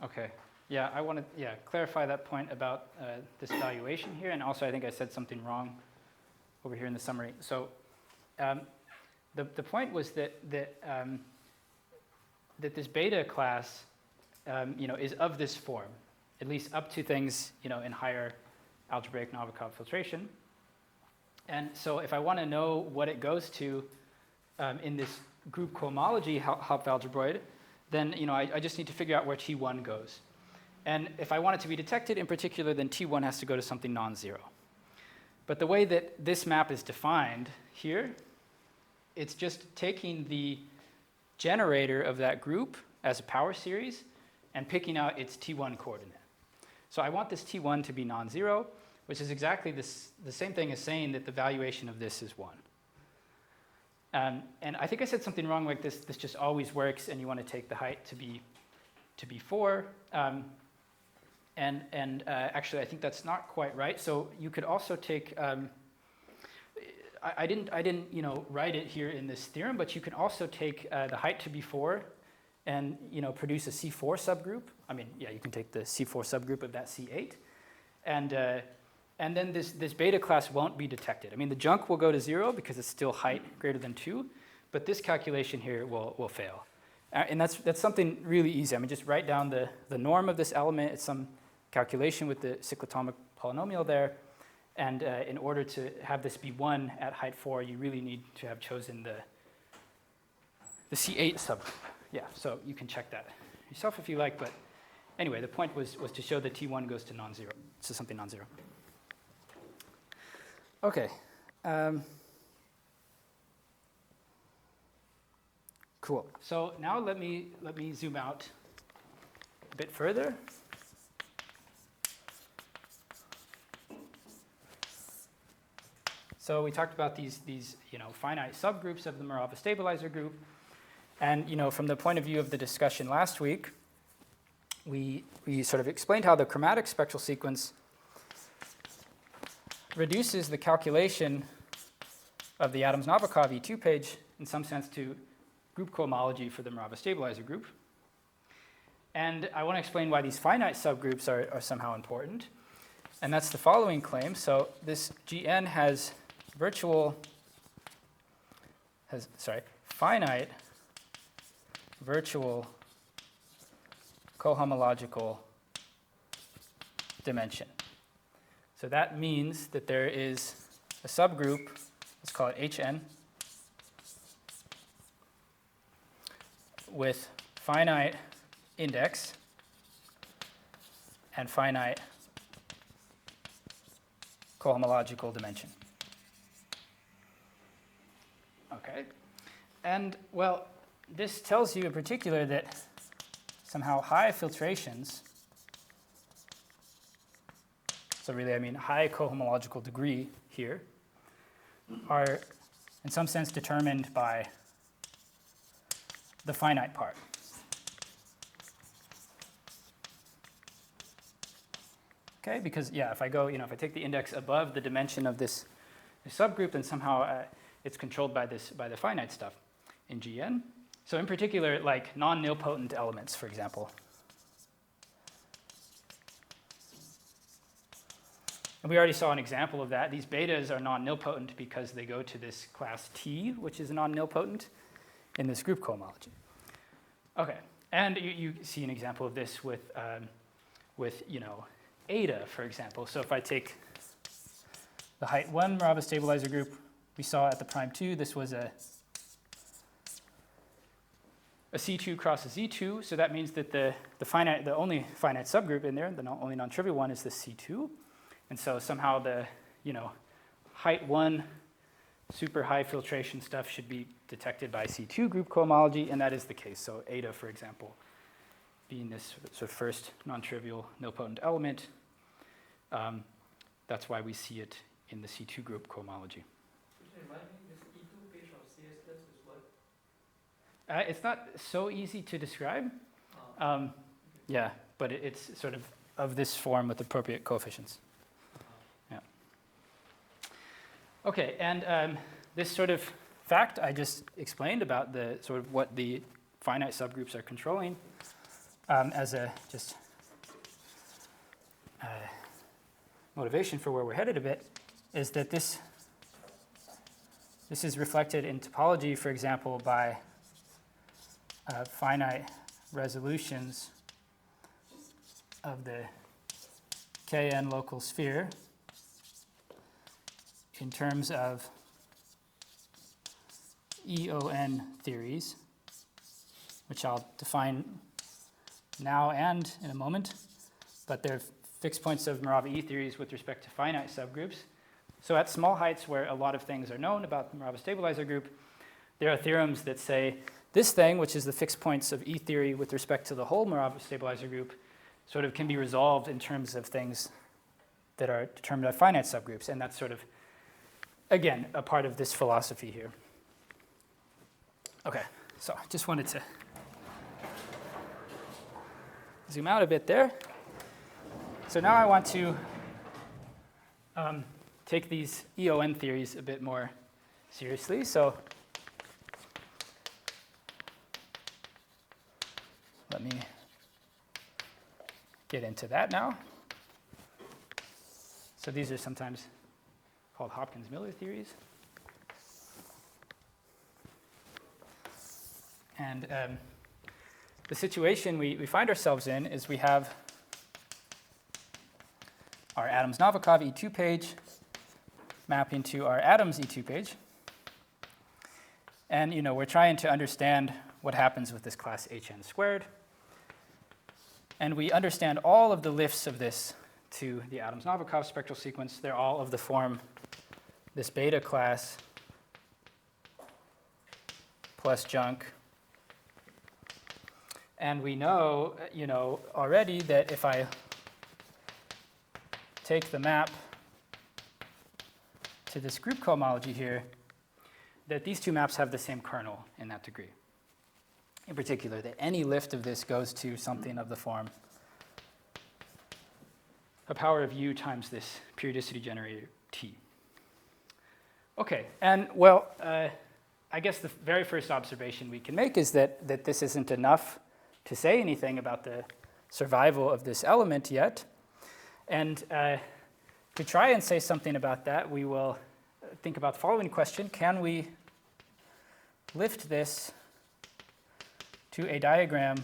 Okay. Yeah, I want to clarify that point about this valuation here, and also I think I said something wrong over here in the summary. So the point was that this beta class is of this form, at least up to things in higher algebraic Novikov filtration. And so if I want to know what it goes to in this group cohomology Hopf algebroid, then I just need to figure out where T1 goes. And if I want it to be detected in particular, then T1 has to go to something non-zero. But the way that this map is defined here, it's just taking the generator of that group as a power series and picking out its T1 coordinate. So I want this T1 to be non-zero, which is exactly the same thing as saying that the valuation of this is 1. And I think I said something wrong like this. This just always works, and you want to take the height to be 4. Actually, I think that's not quite right. So you could also take. I didn't write it here in this theorem, but you can also take the height to be 4 and produce a C4 subgroup. I mean, yeah, you can take the C4 subgroup of that C8, and then this beta class won't be detected. I mean, the junk will go to 0 because it's still height greater than 2, but this calculation here will fail. And that's something really easy. I mean, just write down the norm of this element. It's some calculation with the cyclotomic polynomial there. And in order to have this be 1 at height 4, you really need to have chosen the C8 subgroup. Yeah, so you can check that yourself if you like. But anyway, the point was to show that T1 goes to non-zero, to something non-zero. Okay. Cool. So now let me zoom out a bit further. So we talked about these finite subgroups of the Morava stabilizer group, and from the point of view of the discussion last week, we sort of explained how the chromatic spectral sequence reduces the calculation of the Adams-Novikov E2 page in some sense to group cohomology for the Morava stabilizer group. And I want to explain why these finite subgroups are somehow important. And that's the following claim. So this Gn has finite virtual cohomological dimension. So that means that there is a subgroup, let's call it Hn, with finite index and finite cohomological dimension. Okay. And, well, this tells you in particular that somehow high filtrations, so really I mean high cohomological degree here, are in some sense determined by the finite part. Okay, because if I go, if I take the index above the dimension of this subgroup, then somehow it's controlled by the finite stuff in Gn. So in particular, like non-nilpotent elements, for example. And we already saw an example of that. These betas are non-nilpotent because they go to this class T, which is non-nilpotent in this group cohomology. Okay, and you see an example of this with eta, for example. So if I take the height 1 Morava stabilizer group, we saw at the prime 2, this was a C2 cross a Z2. So that means that the only finite subgroup in there, the only non-trivial one, is the C2. And so somehow the height 1 super high filtration stuff should be detected by C2 group cohomology, and that is the case. So eta, for example, being this sort of first non-trivial nilpotent element, that's why we see it in the C2 group cohomology. Remind me, this E2 page of CSS is what? It's not so easy to describe. Yeah, but it's sort of this form with appropriate coefficients. Yeah. Okay, and this sort of fact I just explained about the sort of what the finite subgroups are controlling as a just motivation for where we're headed a bit, is that this is reflected in topology, for example, by finite resolutions of the Kn local sphere in terms of EON theories, which I'll define now and in a moment, but they're fixed points of Morava E theories with respect to finite subgroups. So at small heights where a lot of things are known about the Morava stabilizer group, there are theorems that say this thing, which is the fixed points of E theory with respect to the whole Morava stabilizer group, sort of can be resolved in terms of things that are determined by finite subgroups. And that's sort of, again, a part of this philosophy here. Okay, so I just wanted to zoom out a bit there. So now I want to take these EON theories a bit more seriously. So let me get into that now. So these are sometimes called Hopkins-Miller theories. And the situation we find ourselves in is we have our Adams-Novikov E2 page mapping to our Adams E2 page. And we're trying to understand what happens with this class Hn squared. And we understand all of the lifts of this to the Adams-Novikov spectral sequence. They're all of the form this beta class plus junk. And we know, already that if I take the map to this group cohomology here, that these two maps have the same kernel in that degree. In particular, that any lift of this goes to something of the form a power of u times this periodicity generator t. Okay, and well, I guess the very first observation we can make is that this isn't enough to say anything about the survival of this element yet. And to try and say something about that, we will think about the following question. Can we lift this to a diagram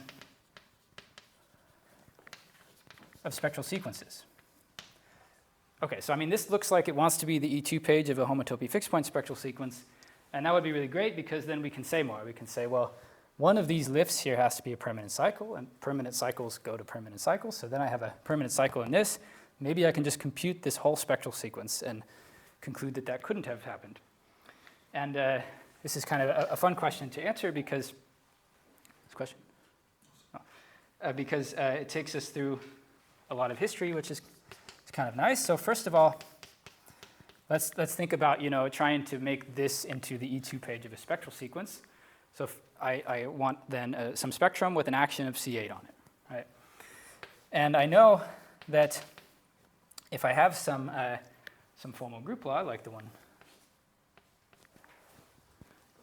of spectral sequences? Okay, so this looks like it wants to be the E2 page of a homotopy fixed point spectral sequence. And that would be really great because then we can say more. We can say, well, one of these lifts here has to be a permanent cycle, and permanent cycles go to permanent cycles. So then I have a permanent cycle in this. Maybe I can just compute this whole spectral sequence and conclude that that couldn't have happened. And this is kind of a fun question to answer because, this question? Oh. Because it takes us through a lot of history, which is kind of nice. So first of all, let's think about trying to make this into the E2 page of a spectral sequence. So if I want then some spectrum with an action of C8 on it, right? And I know that if I have some formal group law like the one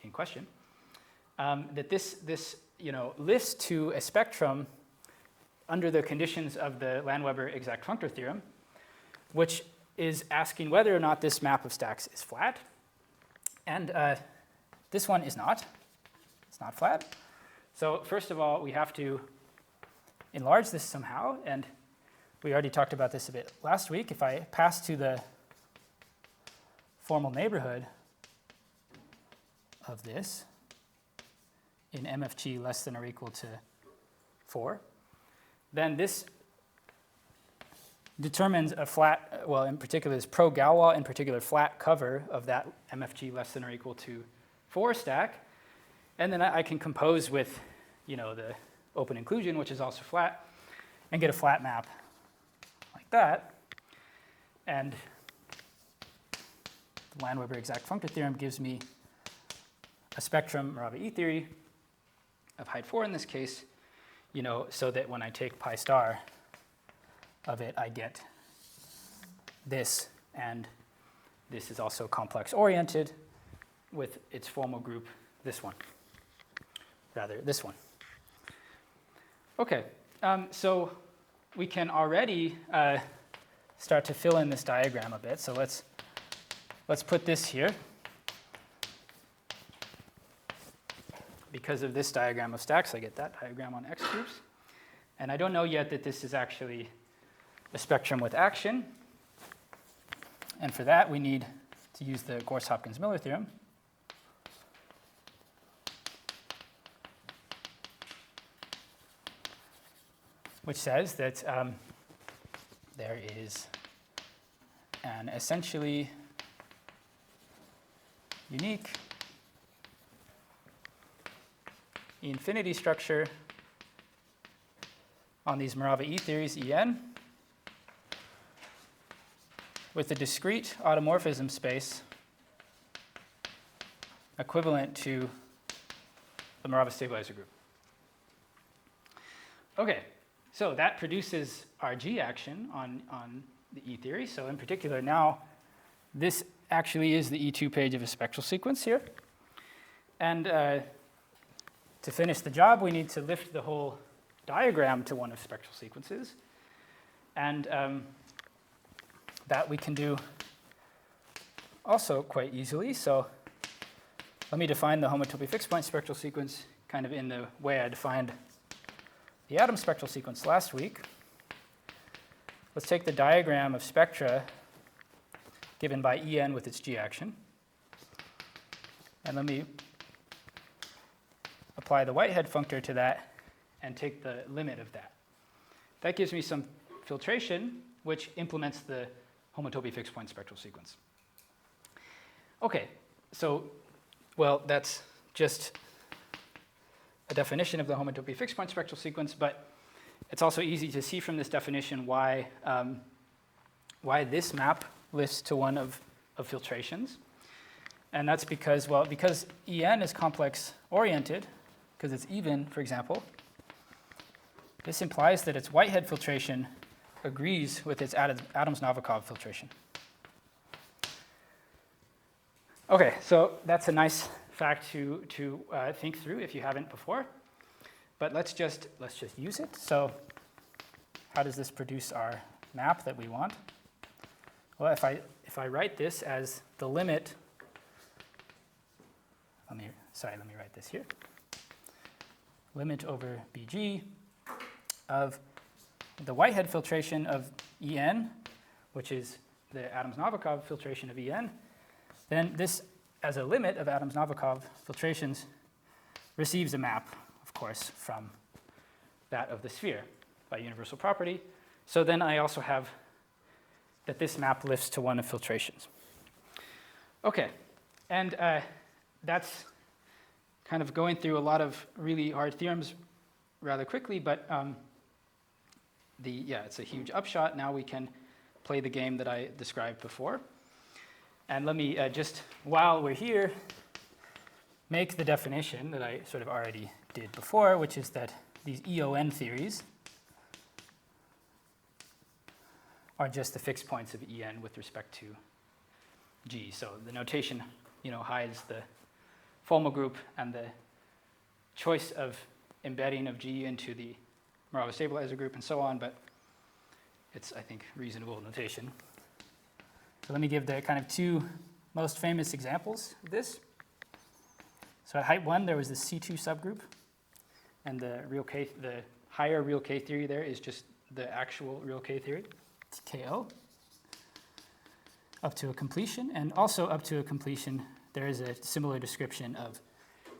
in question, that this lifts to a spectrum under the conditions of the Landweber exact functor theorem, which is asking whether or not this map of stacks is flat. And this one is not. It's not flat. So first of all, we have to enlarge this somehow. And we already talked about this a bit last week. If I pass to the formal neighborhood of this in MFG less than or equal to 4, then this determines a flat, well, in particular, this pro-Galois, in particular, flat cover of that MFG less than or equal to 4 stack. And then I can compose with, the open inclusion, which is also flat, and get a flat map like that. And the Landweber exact functor theorem gives me a spectrum, Morava E theory, of height 4 in this case, so that when I take pi star of it, I get this, and this is also complex oriented with its formal group, this one. Okay, So we can already start to fill in this diagram a bit. So let's put this here. Because of this diagram of stacks, I get that diagram on X groups. And I don't know yet that this is actually a spectrum with action. And for that, we need to use the Gorse-Hopkins-Miller theorem. Which says that there is an essentially unique infinity structure on these Morava E theories En with a discrete automorphism space equivalent to the Morava stabilizer group. Okay, so that produces our G action on the E theory. So in particular now, this actually is the E2 page of a spectral sequence here. And to finish the job, we need to lift the whole diagram to one of spectral sequences. And that we can do also quite easily. So let me define the homotopy fixed point spectral sequence kind of in the way I defined the atom spectral sequence last week. Let's take the diagram of spectra given by En with its G action. And let me apply the Whitehead functor to that and take the limit of that. That gives me some filtration, which implements the homotopy fixed point spectral sequence. Okay, so, well, that's just a definition of the homotopy fixed point spectral sequence, but it's also easy to see from this definition why this map lists to one of filtrations. And that's because, well, because En is complex oriented, because it's even, for example, this implies that its Whitehead filtration agrees with its Adams-Novikov filtration. Okay, so that's a nice fact to think through if you haven't before. But let's just use it. So how does this produce our map that we want? Well, if I write this as the limit, let me write this here. Limit over Bg of the Whitehead filtration of En, which is the Adams-Novikov filtration of En, then this, as a limit of Adams-Novikov filtrations, receives a map, of course, from that of the sphere by universal property. So then I also have that this map lifts to one of filtrations. Okay, and that's kind of going through a lot of really hard theorems rather quickly, but it's a huge upshot. Now we can play the game that I described before. And let me just, while we're here, make the definition that I sort of already did before, which is that these EON theories are just the fixed points of En with respect to G. So the notation, hides the Folmer group and the choice of embedding of G into the Morava stabilizer group and so on, but it's, I think, reasonable notation. So let me give the kind of two most famous examples of this. So at height 1, there was the C2 subgroup, and the higher real K theory there is just the actual real K theory, it's KO, up to a completion. And also up to a completion, there is a similar description of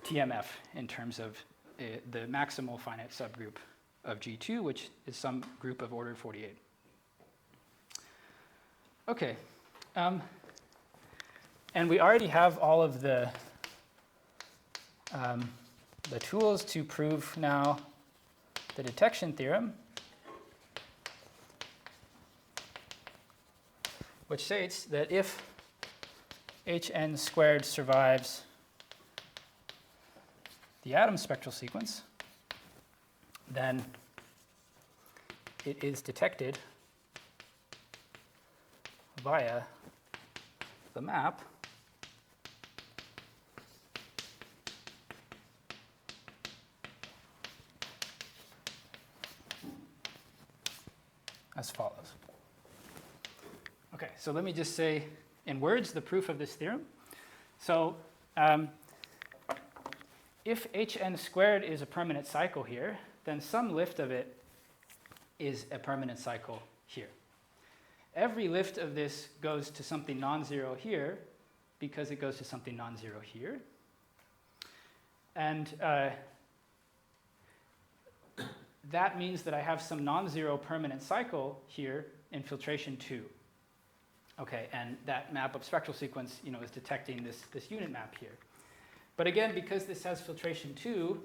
TMF in terms of the maximal finite subgroup of G2, which is some group of order 48. Okay. And we already have all of the tools to prove now the detection theorem, which states that if Hn squared survives the atom spectral sequence, then it is detected via the map as follows. Okay, so let me just say in words the proof of this theorem. So if hn squared is a permanent cycle here, then some lift of it is a permanent cycle here. Every lift of this goes to something non-zero here because it goes to something non-zero here. And that means that I have some non-zero permanent cycle here in filtration 2. Okay, and that map of spectral sequence, is detecting this unit map here. But again, because this has filtration 2,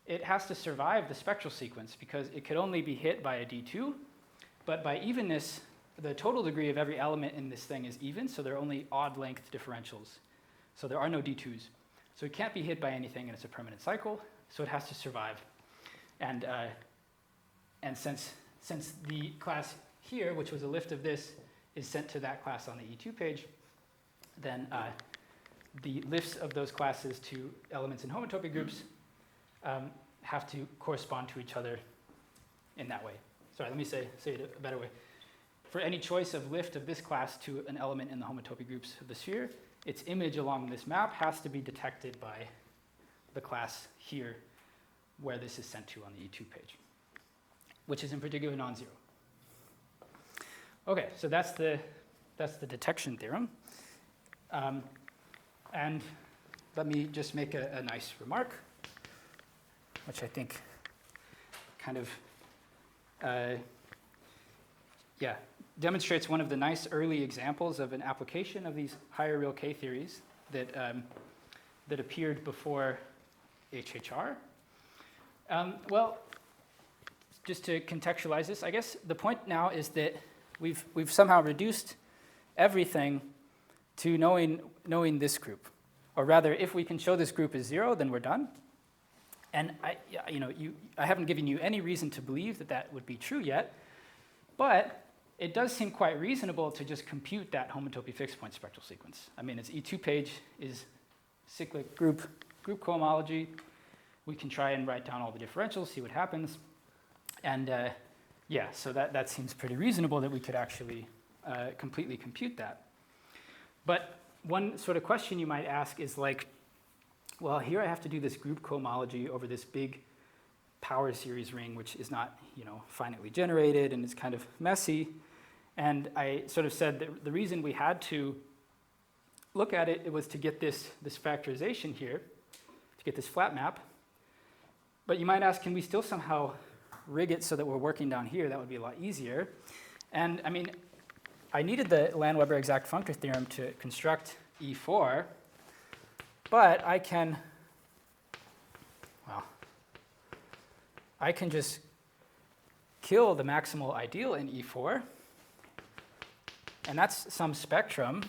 it has to survive the spectral sequence because it could only be hit by a D2. But by evenness, the total degree of every element in this thing is even, so there are only odd length differentials. So there are no D2s. So it can't be hit by anything, and it's a permanent cycle, so it has to survive. And since the class here, which was a lift of this, is sent to that class on the E2 page, then the lifts of those classes to elements in homotopy groups have to correspond to each other in that way. Sorry, let me say it a better way. For any choice of lift of this class to an element in the homotopy groups of the sphere, its image along this map has to be detected by the class here where this is sent to on the E2 page, which is in particular non-zero. Okay, so that's the detection theorem. And let me just make a nice remark, which I think kind of demonstrates one of the nice early examples of an application of these higher real K theories that appeared before HHR. Well, just to contextualize this, I guess the point now is that we've somehow reduced everything to knowing this group, or rather, if we can show this group is 0, then we're done. And I haven't given you any reason to believe that that would be true yet, but it does seem quite reasonable to just compute that homotopy fixed point spectral sequence. I mean, its E2 page is cyclic group cohomology. We can try and write down all the differentials, see what happens. And so that seems pretty reasonable that we could actually completely compute that. But one sort of question you might ask is like, well, here I have to do this group cohomology over this big power series ring, which is not, finitely generated, and it's kind of messy. And I sort of said that the reason we had to look at it was to get this factorization here, to get this flat map. But you might ask, can we still somehow rig it so that we're working down here? That would be a lot easier. And I mean, I needed the Landweber exact functor theorem to construct E4, but I can just kill the maximal ideal in E4, and that's some spectrum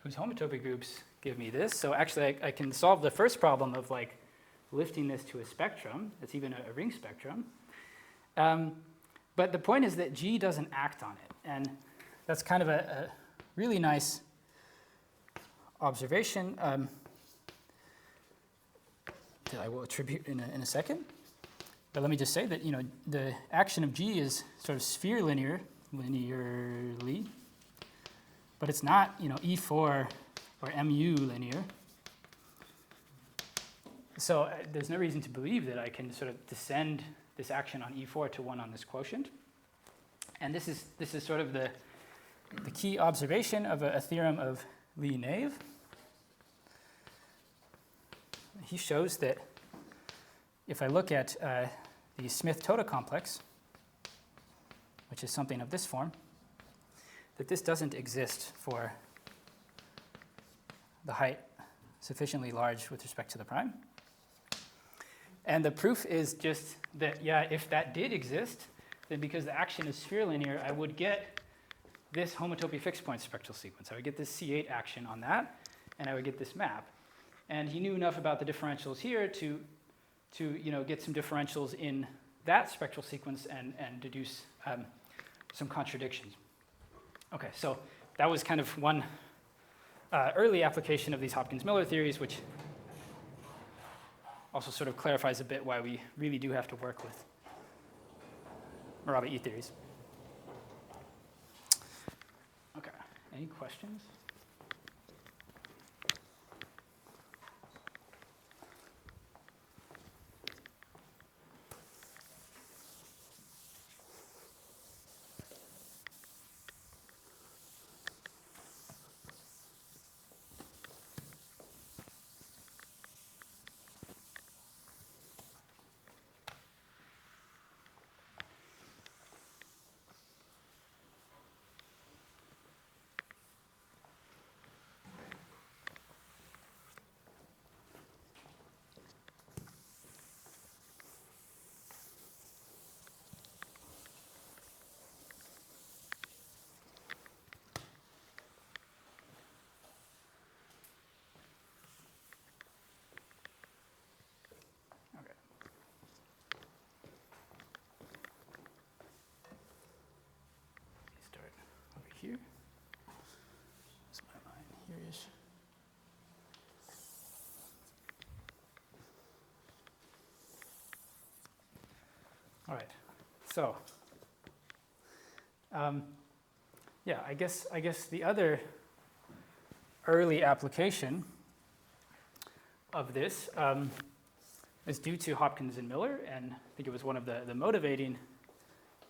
whose homotopy groups give me this. So actually, I can solve the first problem of like lifting this to a spectrum. It's even a ring spectrum. But the point is that G doesn't act on it, and that's kind of a really nice observation that I will attribute in a second. But let me just say that the action of G is sort of sphere linearly, but it's not E4 or MU linear. So there's no reason to believe that I can sort of descend this action on E4 to 1 on this quotient. And this is sort of the key observation of a theorem of Lie-Nave. He shows that if I look at the Smith-Tota complex, which is something of this form, that this doesn't exist for the height sufficiently large with respect to the prime. And the proof is just that, if that did exist, then because the action is sphere linear, I would get this homotopy fixed point spectral sequence. I would get this C8 action on that, and I would get this map. And he knew enough about the differentials here to get some differentials in that spectral sequence and deduce some contradictions. Okay, so that was kind of one early application of these Hopkins-Miller theories, which also sort of clarifies a bit why we really do have to work with Morava E-theories. Okay, any questions? Here. That's my line. Here-ish. All right. So, yeah, I guess the other early application of this is due to Hopkins and Miller, and I think it was one of the motivating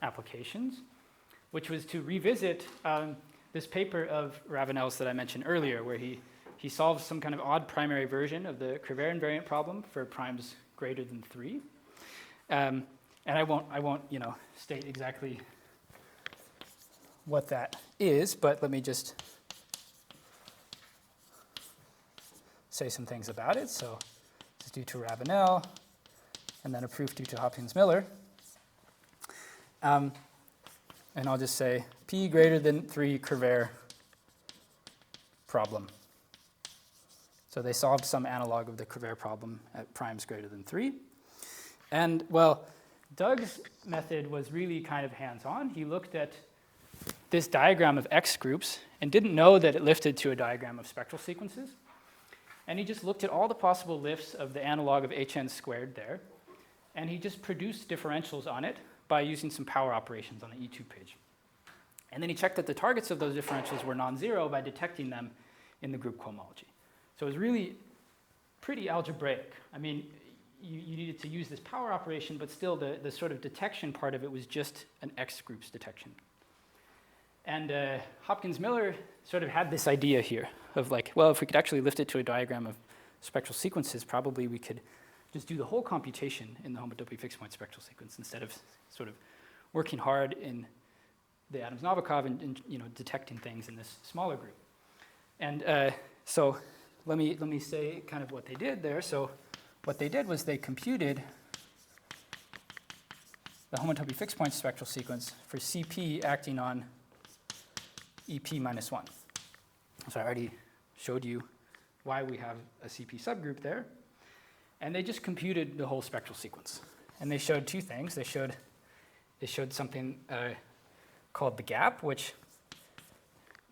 applications, which was to revisit this paper of Ravenel's that I mentioned earlier, where he solves some kind of odd primary version of the Kervaire invariant problem for primes greater than 3. And I won't state exactly what that is, but let me just say some things about it. So this is due to Ravenel, and then a proof due to Hopkins-Miller. And I'll just say P greater than 3 Kervaire problem. So they solved some analog of the Kervaire problem at primes greater than 3. And, well, Doug's method was really kind of hands-on. He looked at this diagram of X groups and didn't know that it lifted to a diagram of spectral sequences. And he just looked at all the possible lifts of the analog of hn squared there. And he just produced differentials on it by using some power operations on the E2 page. And then he checked that the targets of those differentials were non-zero by detecting them in the group cohomology. So it was really pretty algebraic. I mean, you needed to use this power operation, but still the sort of detection part of it was just an X groups detection. And Hopkins-Miller sort of had this idea here of like, well, if we could actually lift it to a diagram of spectral sequences, probably we could just do the whole computation in the homotopy fixed point spectral sequence instead of sort of working hard in the Adams-Novikov and detecting things in this smaller group. And so let me say kind of what they did there. So what they did was they computed the homotopy fixed point spectral sequence for CP acting on EP minus 1. So I already showed you why we have a CP subgroup there. And they just computed the whole spectral sequence. And they showed two things. They showed something called the gap, which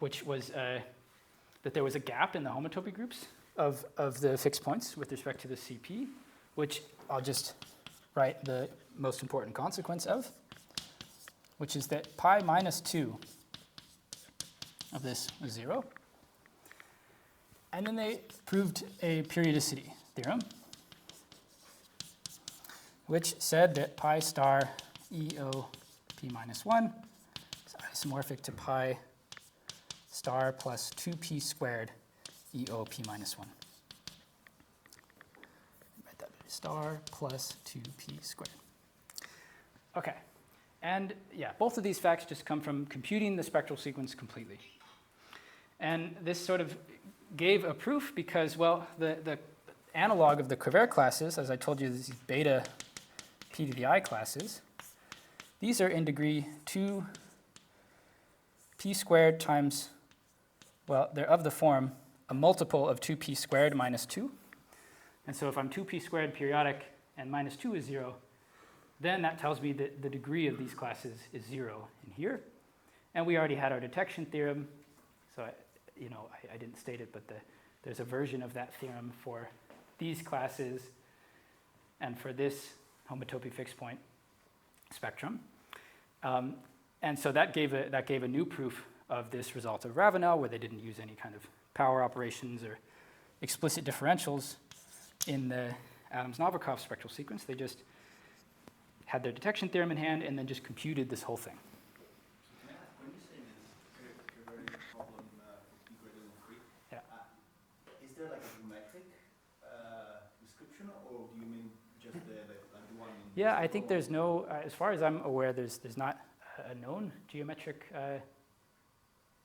was that there was a gap in the homotopy groups of the fixed points with respect to the CP, which I'll just write the most important consequence of, which is that pi minus 2 of this is 0. And then they proved a periodicity theorem, which said that pi star EO p minus 1 is isomorphic to pi star plus 2p squared EO p minus 1. Write that star plus 2p squared. Okay, and yeah, both of these facts just come from computing the spectral sequence completely. And this sort of gave a proof because, well, the analog of the Kervaire classes, as I told you, these beta p to the I classes, these are in degree 2 p squared times, well, they're of the form a multiple of 2p squared minus 2. And so if I'm 2p squared periodic and minus 2 is 0, then that tells me that the degree of these classes is 0 in here. And we already had our detection theorem, so I didn't state it, but there's a version of that theorem for these classes and for this homotopy fixed point spectrum. And so that gave a new proof of this result of Ravenel, where they didn't use any kind of power operations or explicit differentials in the Adams-Novikov spectral sequence. They just had their detection theorem in hand and then just computed this whole thing. So can I ask, when you say this Kervaire problem p greater than 3, is there like a geometric description, or do you mean just the one? Yeah, I think there's no, as far as I'm aware, there's not a known geometric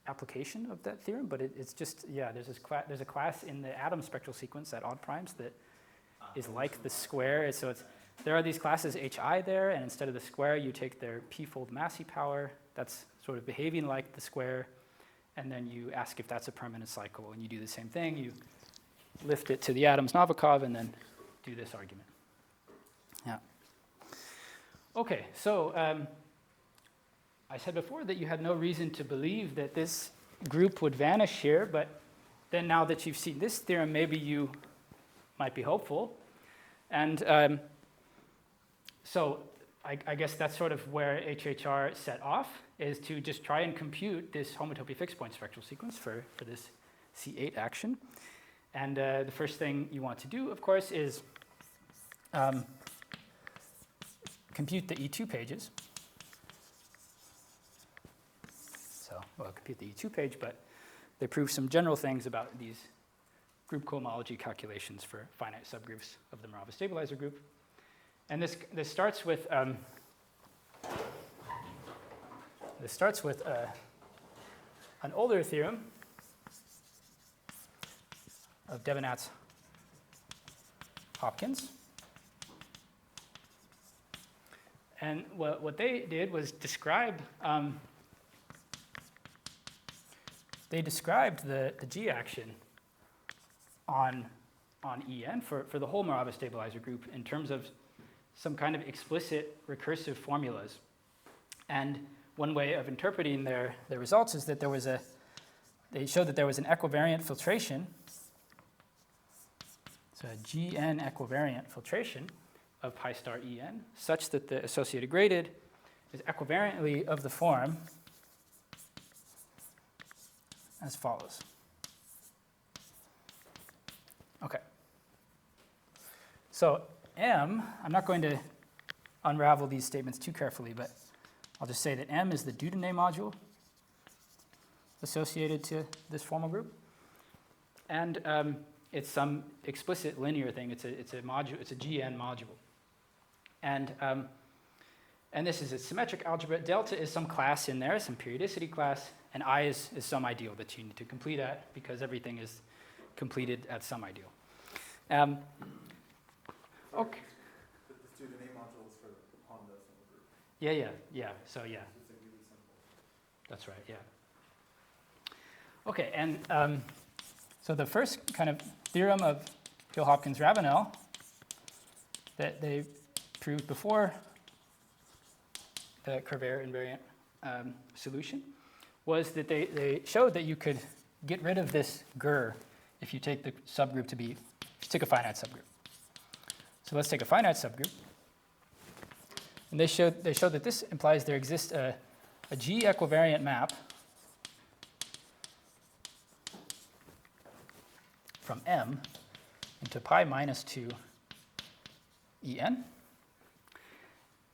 application of that theorem, but it's just, yeah, there's a class in the Adams spectral sequence at odd primes that is like the square. So there are these classes HI there, and instead of the square, you take their p-fold Massey power. That's sort of behaving like the square, and then you ask if that's a permanent cycle, and you do the same thing. You lift it to the Adams-Novikov, and then do this argument. Yeah. Okay, so I said before that you had no reason to believe that this group would vanish here, but then now that you've seen this theorem, maybe you might be hopeful. And so I guess that's sort of where HHR set off, is to just try and compute this homotopy fixed point spectral sequence for this C8 action. And the first thing you want to do, of course, is compute the E2 pages. So, well, compute the E2 page, but they prove some general things about these group cohomology calculations for finite subgroups of the Morava stabilizer group. And this starts with an older theorem of Devenat's Hopkins. And what they did was describe they described the G action on En for the whole Morava stabilizer group in terms of some kind of explicit recursive formulas. And one way of interpreting their results is that they showed that there was an equivariant filtration, so a Gn equivariant filtration of pi star En, such that the associated graded is equivariantly of the form as follows. Okay. So M, I'm not going to unravel these statements too carefully, but I'll just say that M is the Dieudonné module associated to this formal group. And it's some explicit linear thing. It's a module. It's a Gn module. And this is a symmetric algebra. Delta is some class in there, some periodicity class, and I is some ideal that you need to complete at, because everything is completed at some ideal. Okay. The Dieudonné module is for the Honda symbol group. Yeah. So yeah. It's like really simple. That's right. Yeah. Okay, and so the first kind of theorem of Hill-Hopkins-Ravenel that they proved before the Kervaire invariant solution was that they showed that you could get rid of this GER if you take the subgroup to be, take a finite subgroup. So let's take a finite subgroup. And they showed that this implies there exists a G equivariant map from M into pi minus 2 En.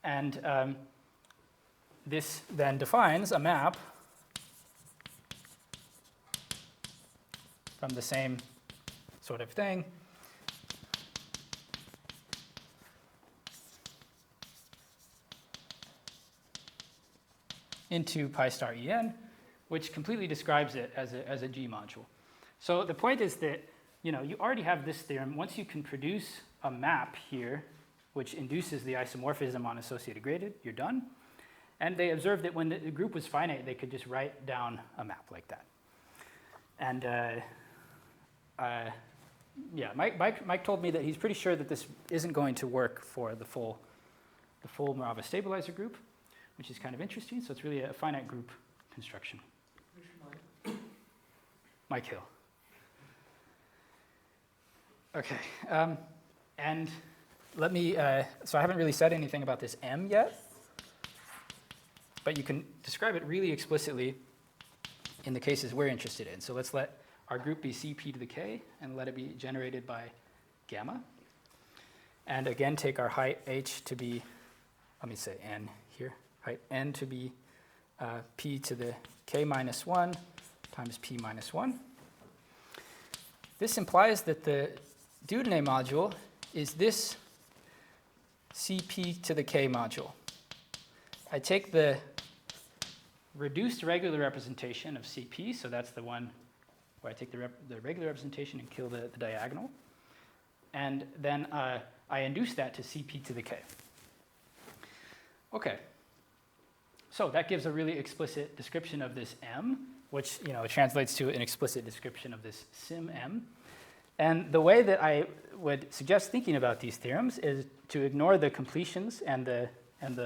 And this then defines a map from the same sort of thing into pi star En, which completely describes it as a G module. So the point is that you already have this theorem. Once you can produce a map here, which induces the isomorphism on associated graded, you're done. And they observed that when the group was finite, they could just write down a map like that. And yeah, Mike told me that he's pretty sure that this isn't going to work for the full Morava stabilizer group, which is kind of interesting. So it's really a finite group construction. Mike Hill. Okay, and let me, so I haven't really said anything about this M yet, but you can describe it really explicitly in the cases we're interested in. So let's let our group be Cp to the k and let it be generated by gamma. And again, take our height h to be, let me say n here, height n to be p to the k minus 1 times p minus 1. This implies that the Dieudonné module is this Cp to the k module. I take the reduced regular representation of Cp, so that's the one where I take the regular representation and kill the diagonal. And then I induce that to Cp to the k. Okay. So that gives a really explicit description of this M, which translates to an explicit description of this sim M. And the way that I would suggest thinking about these theorems is to ignore the completions and the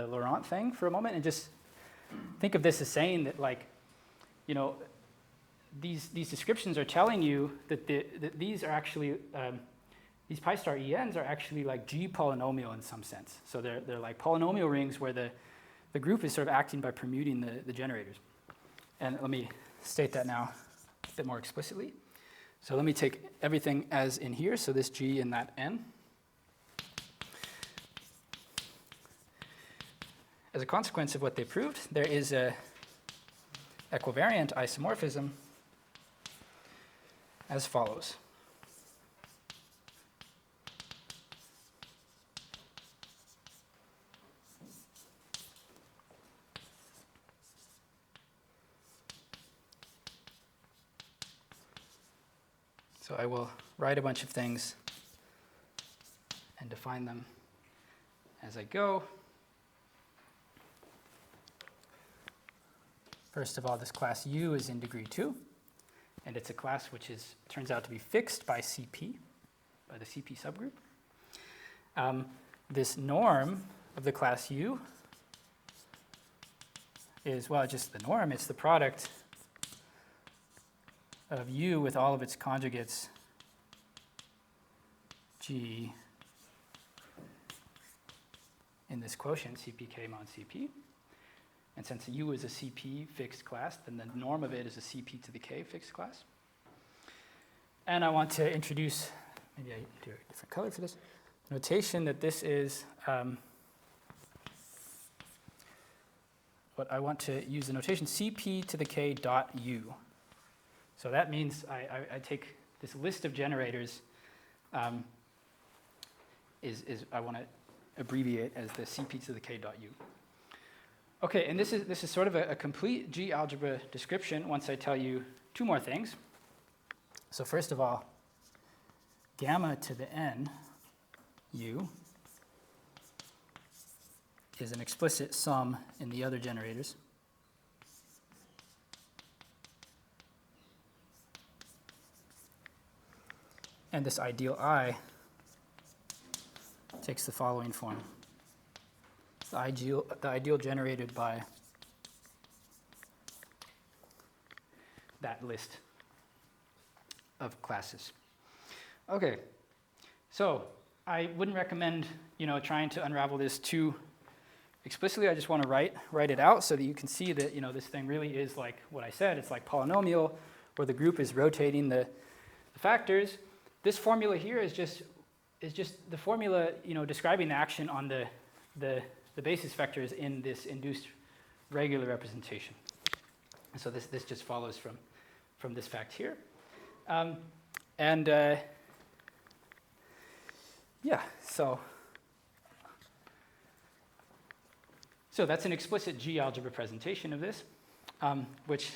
Laurent thing for a moment and just think of this as saying that, like, these descriptions are telling you that these are actually these pi star ENs are actually like G polynomial in some sense. So they're like polynomial rings where the group is sort of acting by permuting the generators. And let me state that now a bit more explicitly. So let me take everything as in here, so this G and that N. As a consequence of what they proved, there is a equivariant isomorphism as follows. So I will write a bunch of things and define them as I go. First of all, this class U is in degree 2, and it's a class which turns out to be fixed by Cp, by the Cp subgroup. This norm of the class U is, well, just the norm. It's the product of U with all of its conjugates G in this quotient, Cpk mod Cp. And since U is a Cp fixed class, then the norm of it is a Cp to the k fixed class. And I want to introduce, maybe I do a different color for this, notation that this is, what I want to use the notation Cp to the k dot U. So that means I take this list of generators, I want to abbreviate as the Cp to the k dot U. Okay, and this is sort of a complete G algebra description once I tell you two more things. So first of all, gamma to the n U is an explicit sum in the other generators. And this ideal I takes the following form. The ideal generated by that list of classes. Okay, so I wouldn't recommend trying to unravel this too explicitly. I just want to write it out so that you can see that this thing really is like what I said. It's like polynomial where the group is rotating the factors. This formula here is just the formula describing the action on the basis vectors in this induced regular representation. So this just follows from this fact here. Yeah, so that's an explicit G algebra presentation of this, which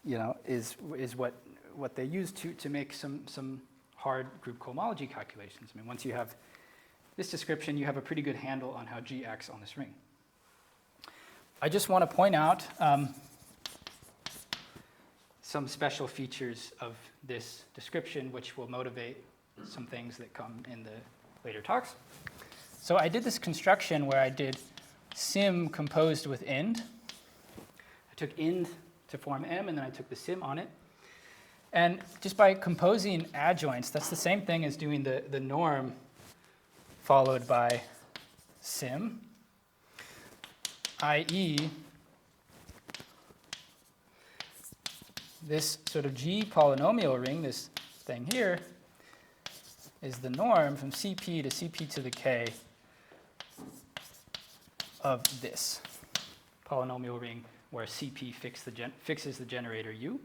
is what they use to make some hard group cohomology calculations. I mean, once you have this description, you have a pretty good handle on how G acts on this ring. I just want to point out some special features of this description, which will motivate some things that come in the later talks. So I did this construction where I did sim composed with ind. I took ind to form M, and then I took the sim on it. And just by composing adjoints, that's the same thing as doing the norm followed by sim, i.e. this sort of G polynomial ring, this thing here, is the norm from Cp to Cp to the k of this polynomial ring where Cp fixes the generator U.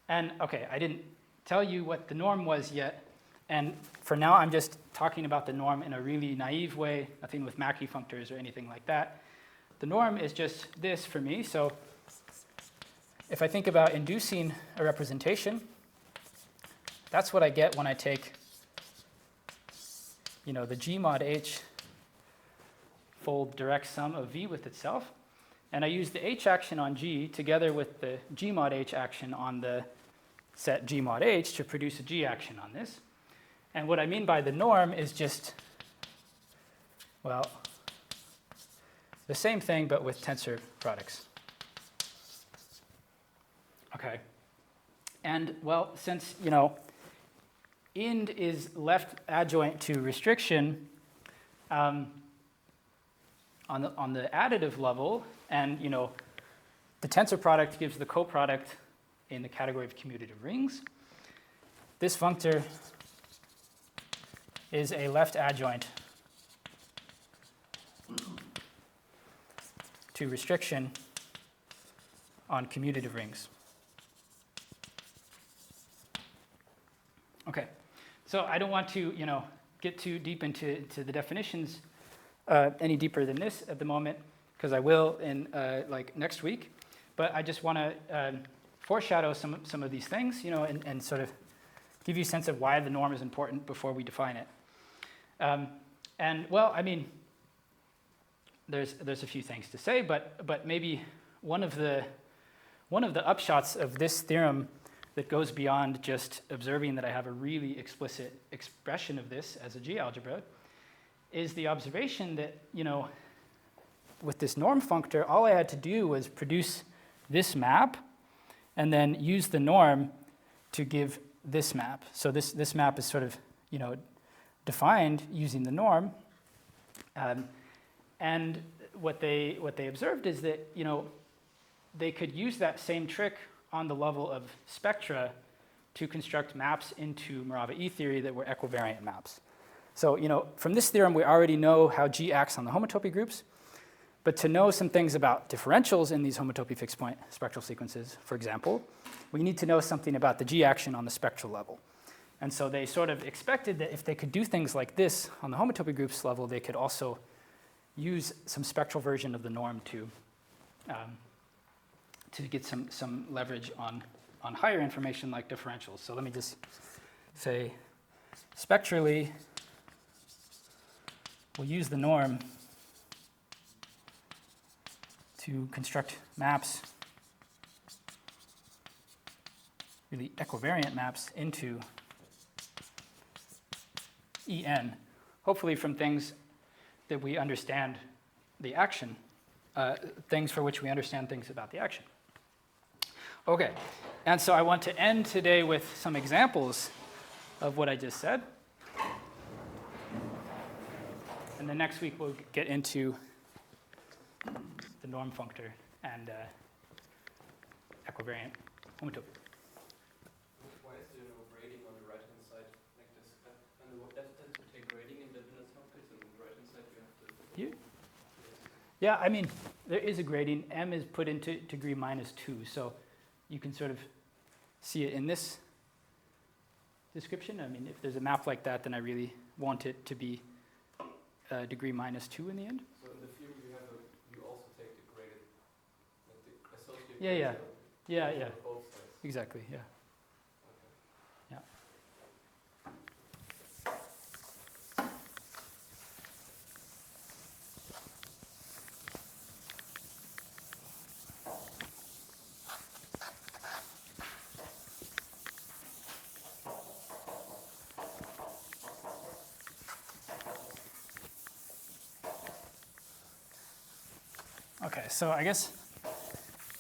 And okay, I didn't tell you what the norm was yet, and for now I'm just talking about the norm in a really naive way, nothing with Mackey functors or anything like that. The norm is just this for me, so if I think about inducing a representation, that's what I get when I take, the G mod H fold direct sum of V with itself, and I use the H action on G together with the G mod H action on the set G mod H to produce a G action on this. And what I mean by the norm is just, well, the same thing but with tensor products. Okay. And well, since, ind is left adjoint to restriction on the additive level, and, the tensor product gives the coproduct in the category of commutative rings, this functor is a left adjoint to restriction on commutative rings. Okay, so I don't want to, get too deep into the definitions any deeper than this at the moment, because I will in next week. But I just want to foreshadow some of these things, and sort of give you a sense of why the norm is important before we define it. And well, I mean, there's a few things to say, but maybe one of the upshots of this theorem that goes beyond just observing that I have a really explicit expression of this as a G algebra is the observation that, with this norm functor, all I had to do was produce this map and then use the norm to give this map. So this map is sort of, defined using the norm. And what they observed is that, they could use that same trick on the level of spectra to construct maps into Morava E theory that were equivariant maps. So, from this theorem, we already know how G acts on the homotopy groups. But to know some things about differentials in these homotopy fixed point spectral sequences, for example, we need to know something about the G action on the spectral level. And so they sort of expected that if they could do things like this on the homotopy groups level, they could also use some spectral version of the norm to get some leverage on higher information like differentials. So let me just say, spectrally, we'll use the norm to construct maps, really equivariant maps into En, hopefully from things that we understand the action, things for which we understand things about the action. Okay, and so I want to end today with some examples of what I just said. And then next week we'll get into the norm functor and equivariant homotopy. Why is there no grading on the right-hand side like this? And the left hand to take grading in the Ravenel topics, and on the right-hand side you have to... Yeah, I mean, there is a grading. M is put into degree -2, so you can sort of see it in this description. I mean, if there's a map like that, then I really want it to be degree -2 in the end. So in the theory you also take the graded, like the associated... Yeah. Both sides. Exactly, yeah. Okay. Yeah. Okay, so I guess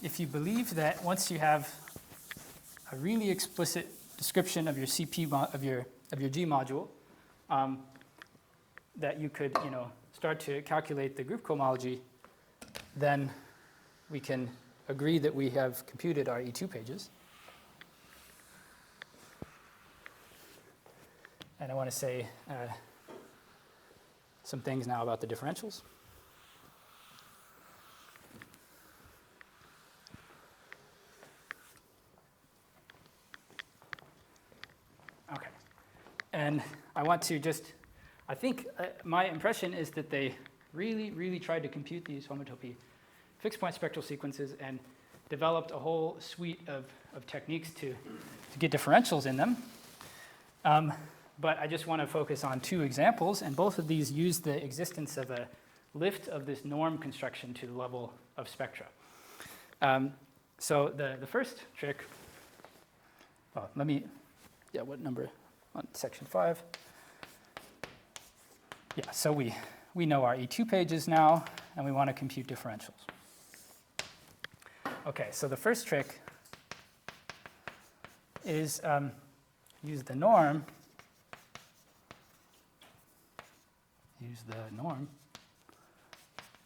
if you believe that once you have a really explicit description of your CP of your G module, that you could, start to calculate the group cohomology, then we can agree that we have computed our E2 pages. And I want to say some things now about the differentials. Okay. And I want to I think my impression is that they really, really tried to compute these homotopy fixed point spectral sequences and developed a whole suite of techniques to get differentials in them. But I just want to focus on two examples, and both of these use the existence of a lift of this norm construction to the level of spectra. So the first trick, what number? On section 5. Yeah, so we know our E2 pages now, and we want to compute differentials. Okay, so the first trick is use the norm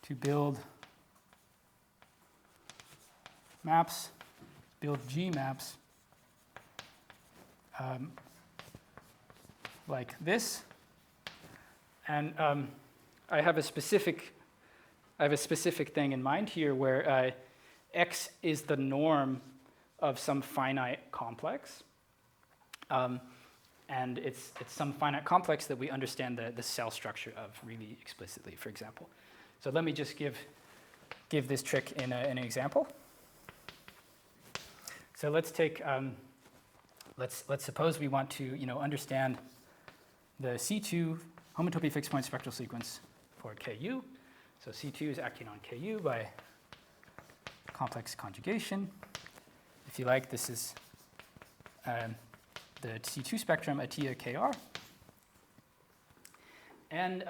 to build maps, build G maps like this. And I have a specific thing in mind here where X is the norm of some finite complex. And it's some finite complex that we understand the cell structure of really explicitly, for example. So let me just give this trick in an example. So let's take, let's suppose we want to understand the C2 homotopy fixed point spectral sequence for Ku. So C2 is acting on Ku by complex conjugation. If you like, this is the C2 spectrum Atia Kr. And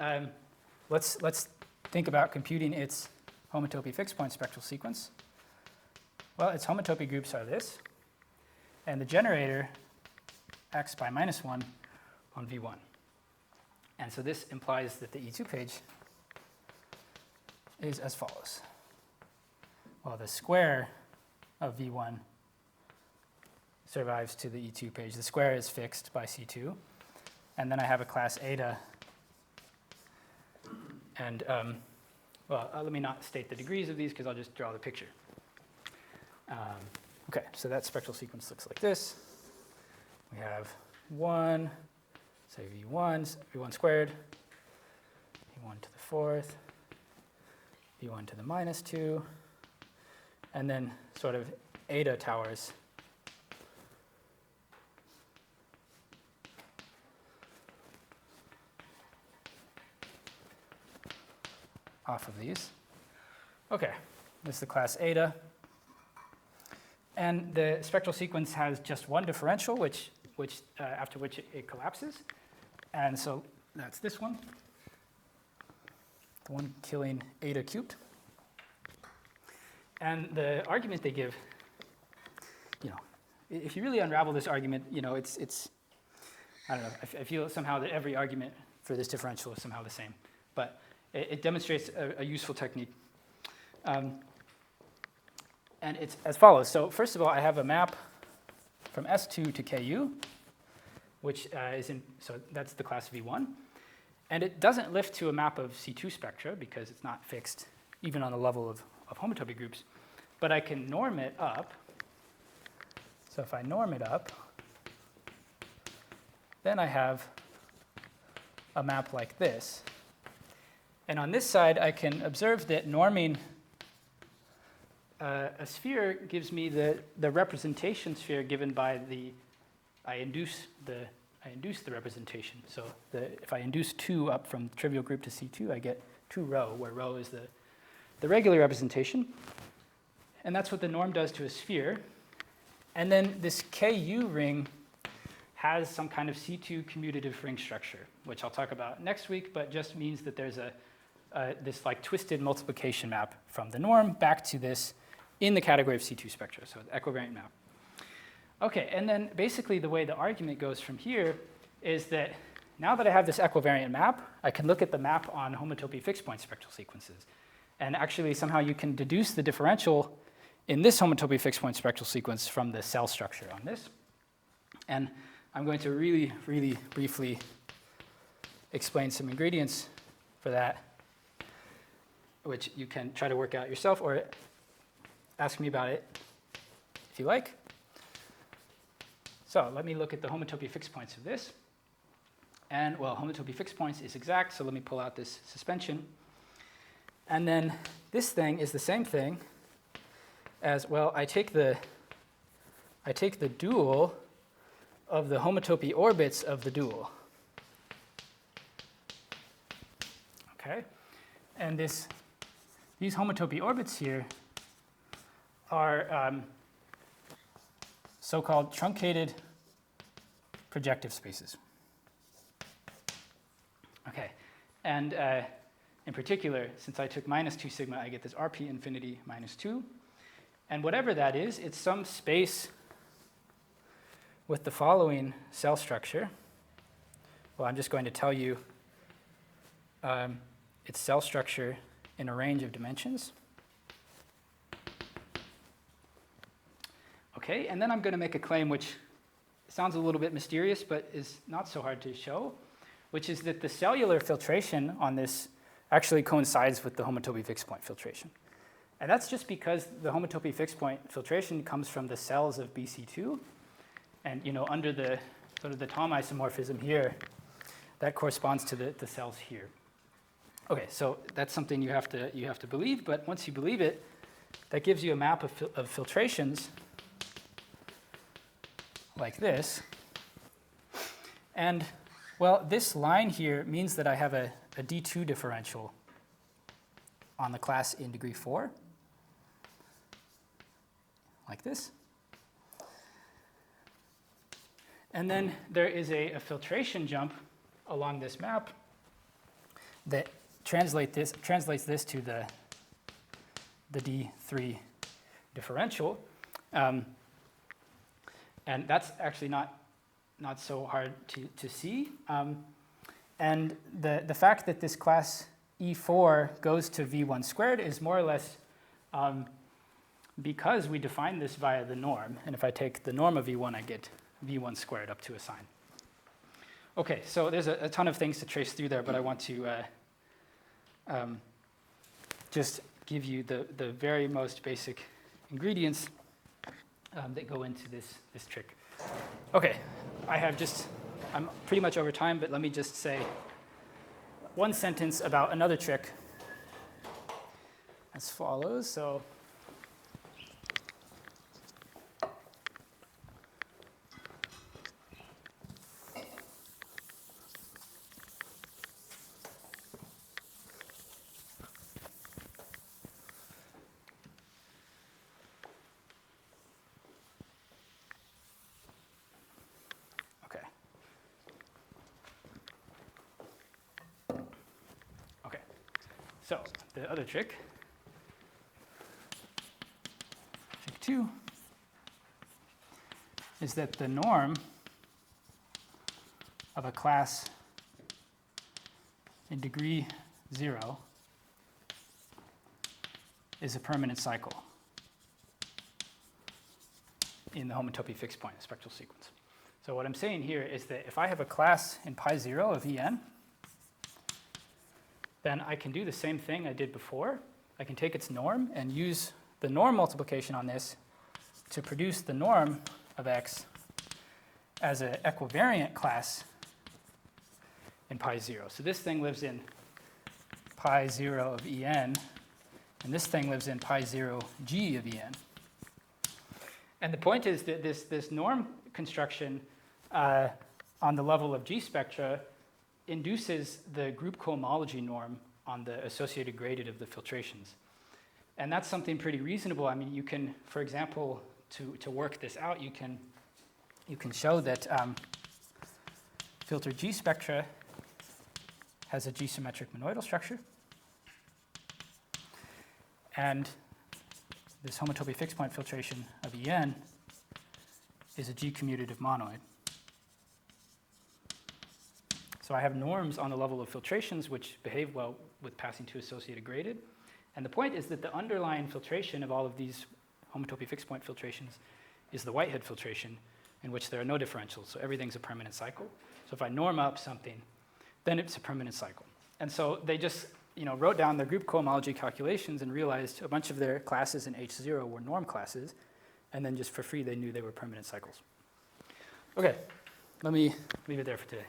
let's think about computing its homotopy fixed point spectral sequence. Well, its homotopy groups are this, and the generator acts by -1 on V1. And so this implies that the E2 page is as follows. Well, the square of V1 survives to the E2 page. The square is fixed by C2. And then I have a class eta. And, let me not state the degrees of these because I'll just draw the picture. Okay, so that spectral sequence looks like this. We have 1, say V1 squared, V1 to the 4th, V1 to the -2, and then sort of eta towers off of these. Okay, this is the class eta. And the spectral sequence has just one differential, after which it collapses. And so that's this one, the one killing eta cubed. And the argument they give, if you really unravel this argument, it's I don't know, I feel somehow that every argument for this differential is somehow the same. But it demonstrates a useful technique. And it's as follows. So first of all, I have a map from S2 to Ku, which so that's the class V1. And it doesn't lift to a map of C2 spectra because it's not fixed even on the level of homotopy groups. But I can norm it up. So if I norm it up, then I have a map like this. And on this side, I can observe that norming a sphere gives me the representation sphere given by I induce the representation. So if I induce 2 up from trivial group to C2, I get 2 rho, where rho is the regular representation. And that's what the norm does to a sphere. And then this Ku ring has some kind of C2 commutative ring structure, which I'll talk about next week, but just means that there's this like twisted multiplication map from the norm back to this in the category of C2 spectra, so the equivariant map. Okay, and then basically the way the argument goes from here is that now that I have this equivariant map, I can look at the map on homotopy fixed point spectral sequences. And actually, somehow you can deduce the differential in this homotopy fixed point spectral sequence from the cell structure on this. And I'm going to really, really briefly explain some ingredients for that, which you can try to work out yourself or ask me about it if you like. So let me look at the homotopy fixed points of this. And, well, homotopy fixed points is exact, so let me pull out this suspension. And then this thing is the same thing as, well, I take the dual of the homotopy orbits of the dual. Okay? And these homotopy orbits here are so-called truncated projective spaces. Okay, and in particular, since I took minus 2 sigma, I get this RP infinity minus 2. And whatever that is, it's some space with the following cell structure. Well, I'm just going to tell you its cell structure in a range of dimensions. Okay, and then I'm going to make a claim which sounds a little bit mysterious, but is not so hard to show, which is that the cellular filtration on this actually coincides with the homotopy fixed point filtration. And that's just because the homotopy fixed point filtration comes from the cells of BC2. And under the sort of the Thom isomorphism here, that corresponds to the cells here. Okay, so that's something you have to believe, but once you believe it, that gives you a map of filtrations like this. And, well, this line here means that I have a D2 differential on the class in degree 4, like this. And then there is a filtration jump along this map that translates this to the D3 differential. And that's actually not so hard to see. And the fact that this class E4 goes to V1 squared is more or less because we define this via the norm. And if I take the norm of V1, I get V1 squared up to a sign. Okay, so there's a ton of things to trace through there, but I want to just give you the very most basic ingredients that go into this trick. Okay, I'm pretty much over time, but let me just say one sentence about another trick as follows. So So the other trick 2, is that the norm of a class in degree 0 is a permanent cycle in the homotopy fixed point spectral sequence. So what I'm saying here is that if I have a class in pi 0 of En, then I can do the same thing I did before. I can take its norm and use the norm multiplication on this to produce the norm of X as an equivariant class in pi 0. So this thing lives in pi 0 of En, and this thing lives in pi 0 g of En. And the point is that this norm construction on the level of G spectra induces the group cohomology norm on the associated gradient of the filtrations. And that's something pretty reasonable. I mean, you can, for example, to work this out, you can show that filter G spectra has a G-symmetric monoidal structure. And this homotopy fixed point filtration of En is a G-commutative monoid. So I have norms on the level of filtrations which behave well with passing to associated graded. And the point is that the underlying filtration of all of these homotopy fixed point filtrations is the Whitehead filtration, in which there are no differentials. So everything's a permanent cycle. So if I norm up something, then it's a permanent cycle. And so they just wrote down their group cohomology calculations and realized a bunch of their classes in H0 were norm classes. And then just for free, they knew they were permanent cycles. Okay, let me leave it there for today.